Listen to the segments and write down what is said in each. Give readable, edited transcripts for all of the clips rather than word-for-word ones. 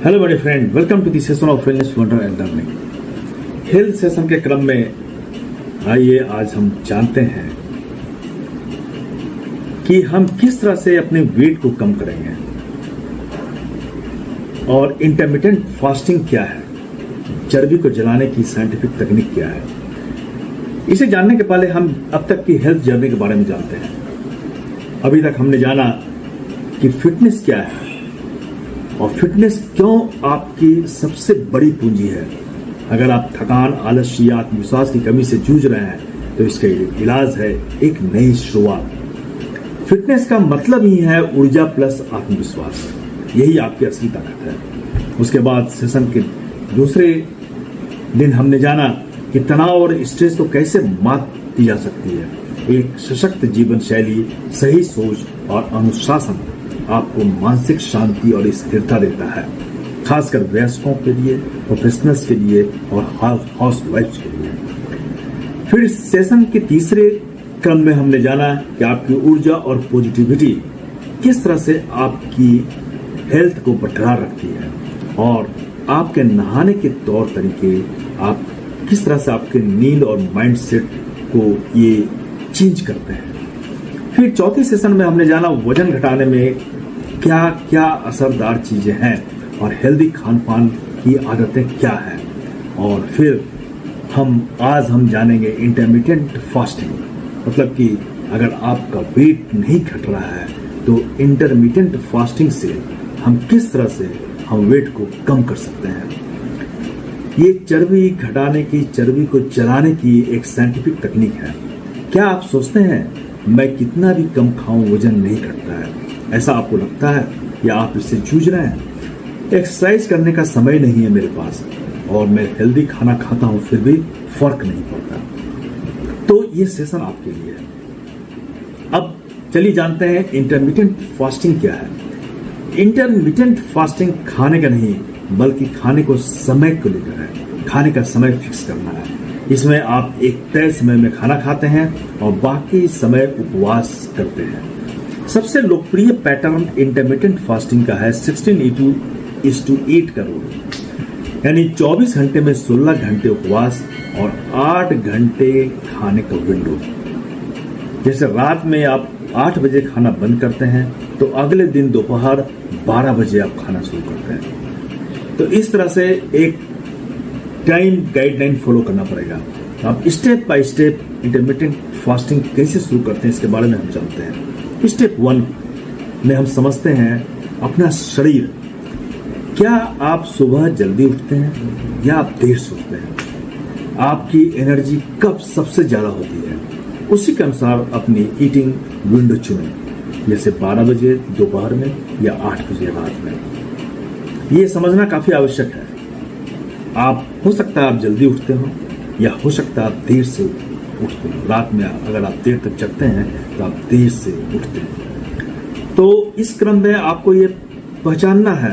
Hello बड़े friend, welcome to the session of wellness wonder and learning. Health session के क्रम में आइए आज हम जानते हैं कि हम किस तरह से अपने वेट को कम करेंगे और इंटरमिटेंट फास्टिंग क्या है, चर्बी को जलाने की साइंटिफिक तकनीक क्या है। इसे जानने के पहले हम अब तक की हेल्थ जर्नी के बारे में जानते हैं। अभी तक हमने जाना कि फिटनेस क्या है और फिटनेस क्यों आपकी सबसे बड़ी पूंजी है। अगर आप थकान, आलस्य या आत्मविश्वास की कमी से जूझ रहे हैं तो इसका इलाज है एक नई शुरुआत। फिटनेस का मतलब ही है ऊर्जा प्लस आत्मविश्वास, यही आपकी असली ताकत है। उसके बाद सेशन के दूसरे दिन हमने जाना कि तनाव और स्ट्रेस को कैसे मात की जा सकती है। एक सशक्त जीवन शैली, सही सोच और अनुशासन आपको मानसिक शांति और स्थिरता देता है, खासकर वयस्कों के लिए, प्रोफेशनल्स के लिए और हाउस वाइफ्स के लिए। फिर सेशन के तीसरे क्रम में हमने जाना कि आपकी ऊर्जा और पॉजिटिविटी किस तरह से आपकी हेल्थ को बरकरार रखती है और आपके नहाने के तौर तरीके, आप किस तरह से आपके नींद और माइंड सेट को ये चेंज करते हैं। फिर चौथे सेशन में हमने जाना वजन घटाने में क्या क्या असरदार चीजें हैं और हेल्दी खान पान की आदतें क्या हैं। और फिर आज हम जानेंगे इंटरमिटेंट फास्टिंग, मतलब कि अगर आपका वेट नहीं घट रहा है तो इंटरमिटेंट फास्टिंग से हम किस तरह से हम वेट को कम कर सकते हैं। ये चर्बी घटाने की, चर्बी को जलाने की एक साइंटिफिक तकनीक है। क्या आप सोचते हैं मैं कितना भी कम खाऊं वजन नहीं घटता है? ऐसा आपको लगता है या आप इससे जूझ रहे हैं? एक्सरसाइज करने का समय नहीं है मेरे पास और मैं हेल्दी खाना खाता हूं फिर भी फर्क नहीं पड़ता, तो ये सेशन आपके लिए है। अब चलिए जानते हैं इंटरमिटेंट फास्टिंग क्या है। इंटरमिटेंट फास्टिंग खाने का नहीं बल्कि खाने को समय को लेकर है। खाने का समय फिक्स करना है। इसमें आप एक तय समय में खाना खाते हैं और बाकी समय उपवास करते हैं। सबसे लोकप्रिय पैटर्न इंटरमिटेंट फास्टिंग का है 16:8 का रूल, यानी 24 घंटे में 16 घंटे उपवास और 8 घंटे खाने का विंडो। जैसे रात में आप 8 बजे खाना बंद करते हैं तो अगले दिन दोपहर 12 बजे आप खाना शुरू करते हैं। तो इस तरह से एक टाइम गाइडलाइन फॉलो करना पड़ेगा। आप step by step intermittent fasting कैसे शुरू करते हैं इसके बारे में हम जानते हैं। स्टेप 1 में हम समझते हैं अपना शरीर। क्या आप सुबह जल्दी उठते हैं या आप देर से उठते हैं? आपकी एनर्जी कब सबसे ज्यादा होती है? उसी के अनुसार अपनी ईटिंग विंडो चुनें, जैसे 12 बजे दोपहर में या 8 बजे रात में। ये समझना काफी आवश्यक है। आप हो सकता है आप जल्दी उठते हो या हो सकता है आप देर से उठते हो। रात में अगर आप देर तक जगते हैं तो आप देर से उठते हैं। तो इस क्रम में आपको ये पहचानना है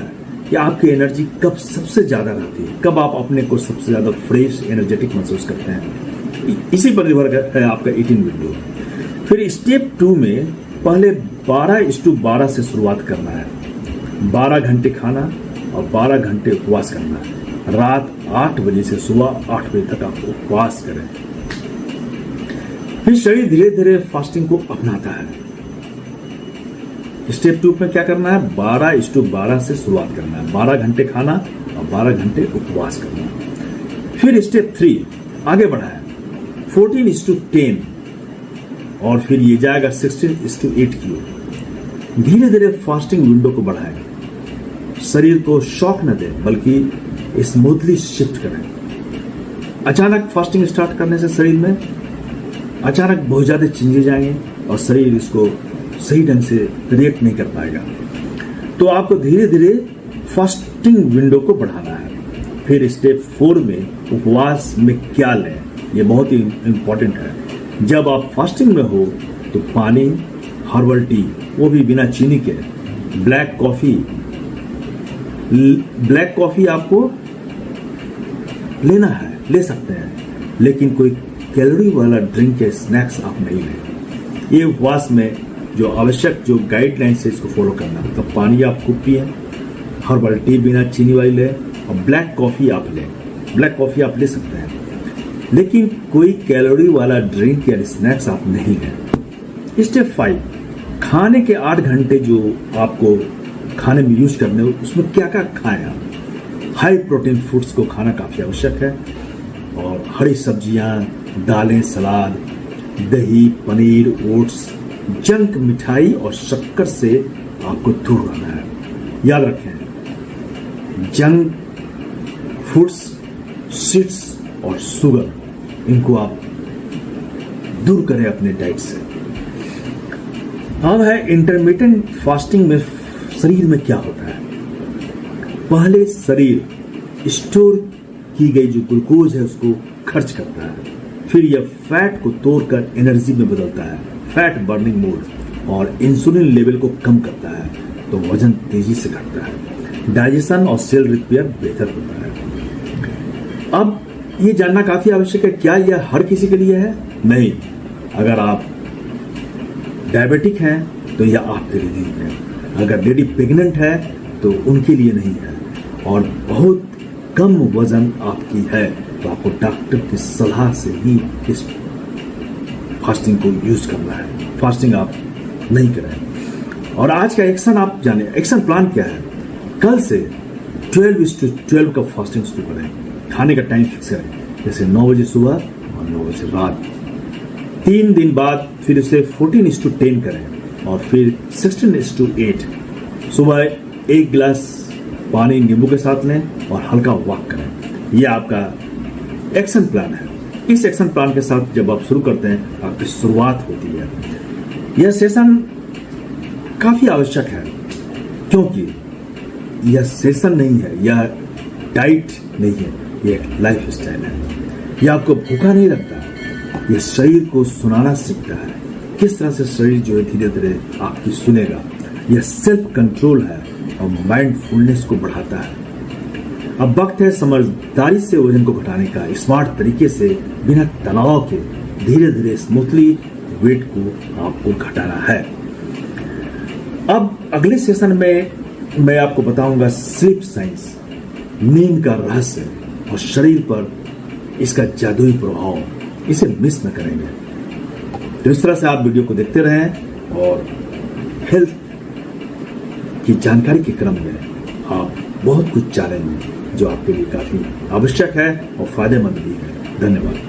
कि आपकी एनर्जी कब सबसे ज्यादा रहती है, कब आप अपने को सबसे ज्यादा फ्रेश, एनर्जेटिक महसूस करते हैं। इसी पर निर्भर है आपका ईटिंग विंडो। फिर स्टेप 2 में पहले 12:12 से शुरुआत करना है। 12 घंटे खाना और 12 घंटे उपवास करना है। रात 8 बजे से सुबह 8 बजे तक आप उपवास करें। फिर शरीर धीरे धीरे फास्टिंग को अपनाता है। स्टेप 2 में क्या करना है? 12:12 से शुरुआत करना है। 12 घंटे खाना और 12 घंटे उपवास करना। फिर स्टेप 3 आगे बढ़ा है 14:10 और फिर ये जाएगा 16:8 की ओर। धीरे धीरे फास्टिंग विंडो को बढ़ाएं। शरीर को शॉक न दें बल्कि स्मूथली शिफ्ट करें। अचानक फास्टिंग स्टार्ट करने से शरीर में अचानक बहुत ज्यादा चेंजेज आएंगे और शरीर इसको सही ढंग से रिएक्ट नहीं कर पाएगा। तो आपको धीरे धीरे फास्टिंग विंडो को बढ़ाना है। फिर स्टेप 4 में उपवास में क्या लें, ये बहुत ही इंपॉर्टेंट है। जब आप फास्टिंग में हो तो पानी, हर्बल टी, वो भी बिना चीनी के, ब्लैक कॉफी आपको लेना है, ले सकते हैं, लेकिन कोई कैलोरी वाला ड्रिंक या स्नैक्स आप नहीं लें। ये उपवास में जो आवश्यक जो गाइडलाइंस है इसको फॉलो करना। तो पानी आप खूब पिए, हर्बल टी बिना चीनी वाली लें और ब्लैक कॉफ़ी आप लें। ब्लैक कॉफ़ी आप ले सकते हैं, लेकिन कोई कैलोरी वाला ड्रिंक या स्नैक्स आप नहीं लें। स्टेप 5, खाने के 8 घंटे जो आपको खाने में यूज करने हो उसमें क्या क्या खाएं आप। हाई प्रोटीन फूड्स को खाना काफ़ी आवश्यक है और हरी सब्जियां, दालें, सलाद, दही, पनीर, ओट्स, जंक मिठाई और शक्कर से आपको दूर रहना है। याद रखें, जंक फूड्स, स्वीट्स और शुगर, इनको आप दूर करें अपने डाइट से। अब है इंटरमिटेंट फास्टिंग में शरीर में क्या होता है। पहले शरीर स्टोर की गई जो ग्लूकोज है उसको खर्च करता है, फिर यह फैट को तोड़कर एनर्जी में बदलता है, फैट बर्निंग मोड, और इंसुलिन लेवल को कम करता है तो वजन तेजी से घटता है, डाइजेशन और सेल रिपेयर बेहतर होता है। अब ये जानना काफी आवश्यक है, क्या यह हर किसी के लिए है? नहीं। अगर आप डायबिटिक हैं तो यह आपके लिए नहीं है, अगर लेडी प्रेग्नेंट है तो उनके लिए नहीं है, और बहुत कम वजन आपकी है तो आपको डॉक्टर की सलाह से ही इस फास्टिंग को यूज करना है। फास्टिंग आप नहीं करें। और आज का एक्शन आप जाने, एक्शन प्लान क्या है। कल से 12:12 का फास्टिंग शुरू करें। खाने का टाइम फिक्स करें, जैसे 9 बजे सुबह और 9 बजे रात। 3 दिन बाद फिर उसे 14:10 करें और फिर 16:8। सुबह 1 गिलास पानी नींबू के साथ लें और हल्का वॉक करें। यह आपका एक्शन प्लान है। इस एक्शन प्लान के साथ जब आप शुरू करते हैं आपकी शुरुआत होती है। यह सेशन काफी आवश्यक है, क्योंकि यह सेशन नहीं है, यह डाइट नहीं है, यह एक लाइफ स्टाइल है। यह आपको भूखा नहीं रखता, यह शरीर को सुनाना सीखता है, किस तरह से शरीर जो है धीरे धीरे आपकी सुनेगा। यह सेल्फ कंट्रोल है और माइंडफुलनेस को बढ़ाता है। अब वक्त है समझदारी से वजन को घटाने का, स्मार्ट तरीके से, बिना तनाव के, धीरे धीरे स्मूथली वेट को आपको घटाना है। अब अगले सेशन में मैं आपको बताऊंगा स्लीप साइंस, नींद का रहस्य और शरीर पर इसका जादुई प्रभाव। इसे मिस न करेंगे। तो इस तरह से आप वीडियो को देखते रहें और हेल्थ की जानकारी के क्रम में आप बहुत कुछ जानेंगे जो आपके लिए काफी आवश्यक है और फायदेमंद भी है। धन्यवाद।